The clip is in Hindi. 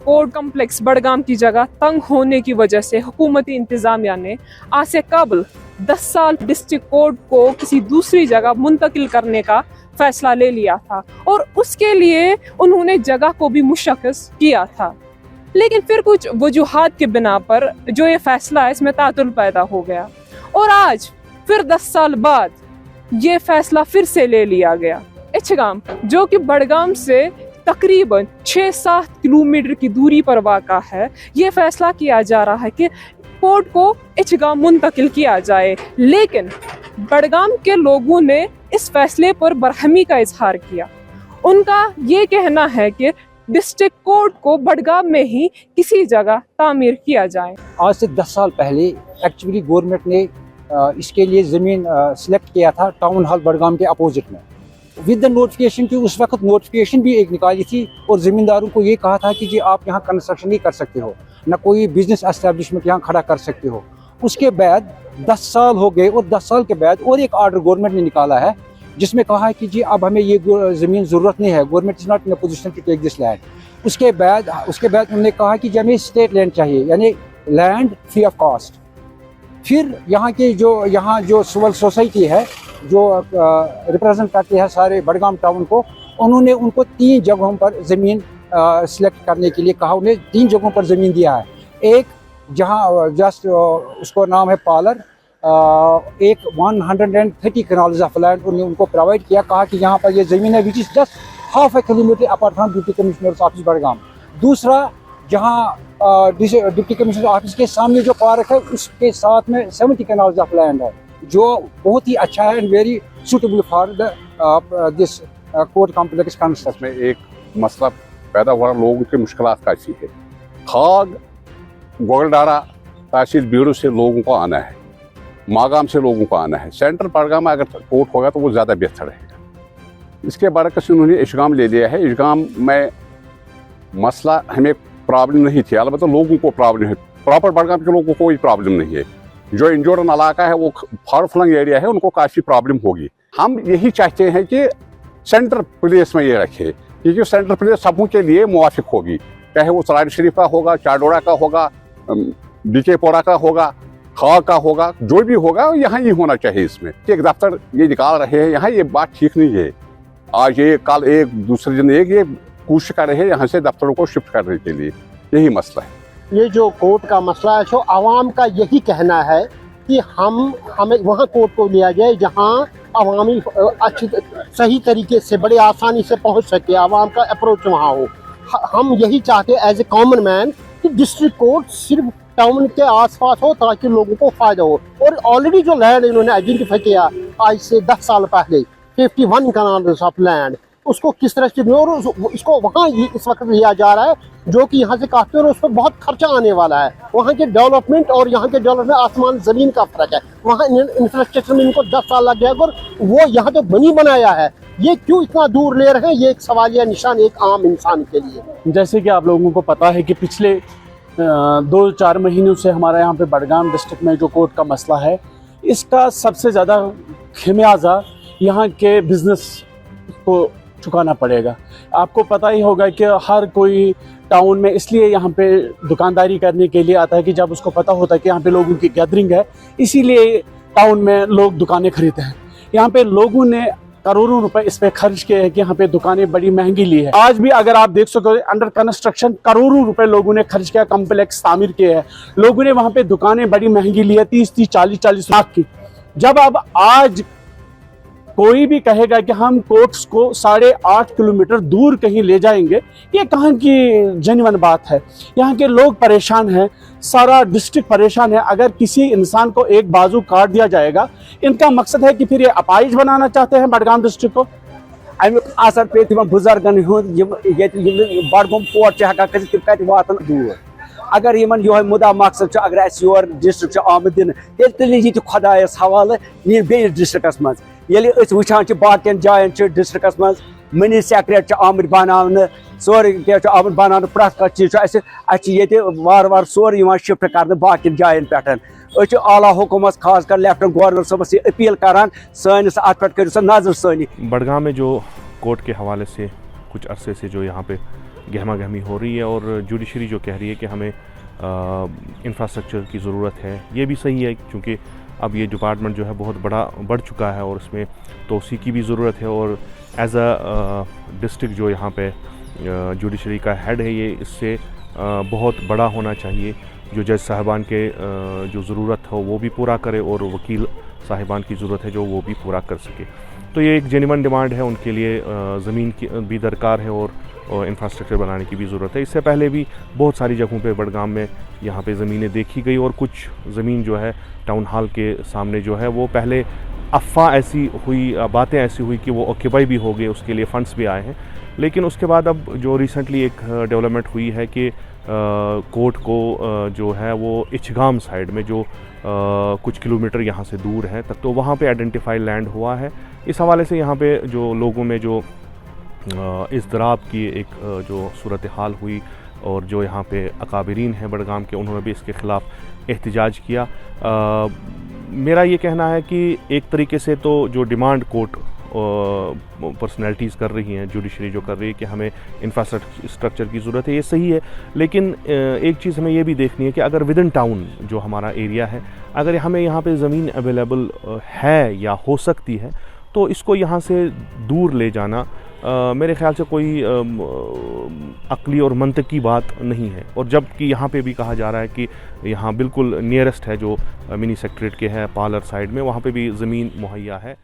कोर्ट कम्प्लेक्स बडगाम की जगह तंग होने की वजह से हुकूमती इंतजामिया ने आज से कबल 10 साल डिस्ट्रिक्ट कोर्ट को किसी दूसरी जगह मुंतकिल करने का फैसला ले लिया था और उसके लिए उन्होंने जगह को भी मुशख्खस किया था। लेकिन फिर कुछ वजूहात के बिना पर जो ये फैसला है इसमें तातुल पैदा हो गया और आज फिर 10 साल बाद ये फैसला फिर से ले लिया गया। इचगाम जो कि बडगाम से तकरीबन 6-7 किलोमीटर की दूरी पर वाक़ा है, ये फैसला किया जा रहा है कि कोर्ट को इचगाम मुंतकिल किया जाए। लेकिन बडगाम के लोगों ने इस फैसले पर बरहमी का इजहार किया। उनका ये कहना है कि डिस्ट्रिक्ट कोर्ट को बडगाम में ही किसी जगह तामीर किया जाए। आज से 10 साल पहले एक्चुअली गवर्नमेंट ने इसके लिए ज़मीन सिलेक्ट किया था टाउन हॉल बडगाम के अपोजिट में विद द नोटिफिकेशन की। उस वक्त नोटिफिकेशन भी एक निकाली थी और ज़मींदारों को ये कहा था कि जी आप यहाँ कंस्ट्रक्शन नहीं कर सकते हो, ना कोई बिजनेस एस्टेब्लिशमेंट यहाँ खड़ा कर सकते हो। उसके बाद 10 साल हो गए और 10 साल के बाद और एक आर्डर गवर्नमेंट ने निकाला है जिसमें कहा है कि जी अब हमें ये ज़मीन ज़रूरत नहीं है, government is not in a position to take this land. उसके बाद उन्होंने कहा कि जी हमें स्टेट लैंड चाहिए, यानी लैंड फ्री ऑफ कॉस्ट। फिर यहाँ जो सिविल सोसाइटी है जो रिप्रेजेंट करते हैं सारे बडगाम टाउन को, उन्होंने उनको 3 जगहों पर ज़मीन सिलेक्ट करने के लिए कहा। उन्हें 3 जगहों पर ज़मीन दिया है। एक जहाँ जस्ट उसको नाम है पालर, एक 130 कनाल्स ऑफ लैंड उनको प्रोवाइड किया। कहा कि यहाँ पर ये ज़मीन है which is just half A kilometre apart from deputy commissioner office Budgam. दूसरा जहाँ डिप्टी कमिश्नर ऑफिस के सामने जो पार्क है उसके साथ में 70 कनाल्स ऑफ लैंड है जो बहुत ही अच्छा है and very suitable for this court complex construction. में एक मसला पैदा हुआ, लोगों की मुश्किलात काफ़ी है। खाग गोलडारा तहसील ब्यूरो से लोगों को आना है, मागाम से लोगों को आना है। सेंट्रल बडगाम में अगर कोर्ट होगा तो वो ज़्यादा बेहतर रहेगा। इसके बरकस उन्होंने इशगाम ले लिया है। इशगाम में मसला हमें प्रॉब्लम नहीं थी, अलबत्ता लोगों को प्रॉब्लम है। प्रॉपर बडगाम के लोगों को कोई प्रॉब्लम नहीं है। जो इंजोरन इलाका है वो फार फ्लंग एरिया है, उनको काफ़ी प्रॉब्लम होगी। हम यही चाहते हैं कि सेंटर प्लेस में ये रखे, क्योंकि सेंटर प्लेस सबों के लिए मुवाफिक होगी, चाहे वो सराय शरीफ का होगा, चाडोड़ा का होगा, बीकेपोरा का होगा, खाग का होगा, जो भी होगा यहाँ ही होना चाहिए। इसमें एक दफ्तर ये निकाल रहे हैं यहाँ, ये बात ठीक नहीं है। आज ये कल एक दूसरे दिन एक ये कोशिश कर रहे हैं यहाँ से दफ्तरों को शिफ्ट करने के लिए, यही मसला है। ये जो कोर्ट का मसला है सो आवाम का यही कहना है कि हमें वहाँ कोर्ट को लिया जाए जहाँ अवामी अच्छी सही तरीके से बड़े आसानी से पहुँच सके, आवाम का अप्रोच वहाँ हो। हम यही चाहते हैं एज ए कॉमन मैन कि डिस्ट्रिक्ट कोर्ट सिर्फ टाउन के आसपास हो ताकि लोगों को फ़ायदा हो। और ऑलरेडी जो लैंड इन्होंने आइडेंटिफाई किया आज से 10 साल पहले 51 कनाल्स ऑफ लैंड, उसको किस तरह से और इसको वहाँ इस वक्त लिया जा रहा है जो कि यहाँ से काफ़ी और उस पर बहुत खर्चा आने वाला है। वहाँ के डेवलपमेंट और यहाँ के डेवलपमेंट आसमान ज़मीन का फ़र्क है। वहाँ इंफ्रास्ट्रक्चर में इनको 10 साल लग गया और वो यहाँ तो बनी बनाया है, ये क्यों इतना दूर ले रहे हैं, ये एक सवालिया निशान एक आम इंसान के लिए। जैसे कि आप लोगों को पता है कि पिछले 2-4 महीनों से हमारे यहाँ पे बडगाम डिस्ट्रिक्ट में जो कोर्ट का मसला है, इसका सबसे ज़्यादा खमियाजा यहाँ के बिज़नेस को चुकाना पड़ेगा। आपको पता ही होगा कि हर कोई टाउन में इसलिए यहाँ पे दुकानदारी करने के लिए आता है कि जब उसको पता होता है कि यहाँ पे लोगों की गैदरिंग है, इसीलिए टाउन में लोग दुकानें खरीदते हैं। यहाँ पे लोगों ने करोड़ों रुपए इस पे खर्च किए हैं कि यहाँ पे दुकानें बड़ी महंगी ली है। आज भी अगर आप देख सको अंडर कंस्ट्रक्शन करोड़ों रुपए लोगों ने खर्च किया, कम्प्लेक्स तामीर किए हैं। लोगों ने वहाँ पे दुकानें बड़ी महंगी ली है, 30-30, 40-40 लाख की। जब अब आज कोई भी कहेगा कि हम कोर्ट्स को 8.5 किलोमीटर दूर कहीं ले जाएंगे, ये कहाँ की जेन्युइन बात है। यहाँ के लोग परेशान हैं, सारा डिस्ट्रिक्ट परेशान है। अगर किसी इंसान को एक बाजू काट दिया जाएगा, इनका मकसद है कि फिर ये अपाइज बनाना चाहते हैं बडगाम डिस्ट्रिक्ट को। अमुक असर पे बुजुर्गन बडगाम कोर्ट वातन दूर। अगर इन यो मुदा मकसद अगर योर डिस्ट्रिक्ट आमद दिन तेल ये खुदायस हवाले नी बेस डिस्ट्रिक्टस मज ये वुचान बाकियन जायन डिस्ट्रिक्टस मज मनी सेक्रेट आमद बनाने सोरे आमद बनाने प्रत कह चीज वार वार सोरे शिफ्ट कर बाकियन जायन पे आला हुकूमत खास कर लेफ्टिनेंट गवर्नर सबस अपील करान सैनिस अत पे करो नजर सानी। बडगाम में जो कोर्ट के हवाले से कुछ अरसे से जो यहाँ पे गहमा गहमी हो रही है, और जुडिशरी जो कह रही है कि हमें इंफ्रास्ट्रक्चर की ज़रूरत है, ये भी सही है, क्योंकि अब ये डिपार्टमेंट जो है बहुत बढ़ चुका है और इसमें तोसी की भी ज़रूरत है। और एज अ डिस्ट्रिक्ट जो यहाँ पे जुडिशरी का हेड है, ये इससे बहुत बड़ा होना चाहिए। जो जज साहिबान के जो ज़रूरत हो वो भी पूरा करे, और वकील साहिबान की ज़रूरत है जो वो भी पूरा कर सके। तो ये एक जेन्युइन डिमांड है, उनके लिए ज़मीन की भी दरकार है और इंफ्रास्ट्रक्चर बनाने की भी ज़रूरत है। इससे पहले भी बहुत सारी जगहों पे बडगाम में यहाँ पे ज़मीनें देखी गई, और कुछ ज़मीन जो है टाउन हॉल के सामने जो है वो पहले अफ़वाह ऐसी हुई, बातें ऐसी हुई कि वो ऑक्यूपाई भी हो गए, उसके लिए फ़ंड्स भी आए हैं। लेकिन उसके बाद अब जो रिसेंटली एक डेवलपमेंट हुई है कि कोर्ट को जो है वो इचगाम साइड में जो कुछ किलोमीटर यहाँ से दूर है तक, तो वहाँ पे आइडेंटिफाई लैंड हुआ है। इस हवाले से यहाँ पे जो लोगों में जो इज़्दराब की एक जो सूरत हाल हुई, और जो यहाँ पे अकाबरीन हैं बडगाम के, उन्होंने भी इसके ख़िलाफ़ एहतजाज किया। मेरा ये कहना है कि एक तरीके से तो जो डिमांड कोर्ट पर्सनैलिटीज़ कर रही हैं, जुडिशरी जो कर रही है कि हमें इंफ्रास्ट्रक्चर की ज़रूरत है, ये सही है। लेकिन एक चीज़ हमें ये भी देखनी है कि अगर विद इन टाउन जो हमारा एरिया है, अगर हमें यहाँ पे ज़मीन अवेलेबल है या हो सकती है, तो इसको यहाँ से दूर ले जाना मेरे ख़्याल से कोई अक्ली और मंतकी बात नहीं है। और जबकि यहाँ पे भी कहा जा रहा है कि यहाँ बिल्कुल नियरेस्ट है जो मिनी सेक्रेटरीट के है पार्लर साइड में, वहाँ पे भी ज़मीन मुहैया है।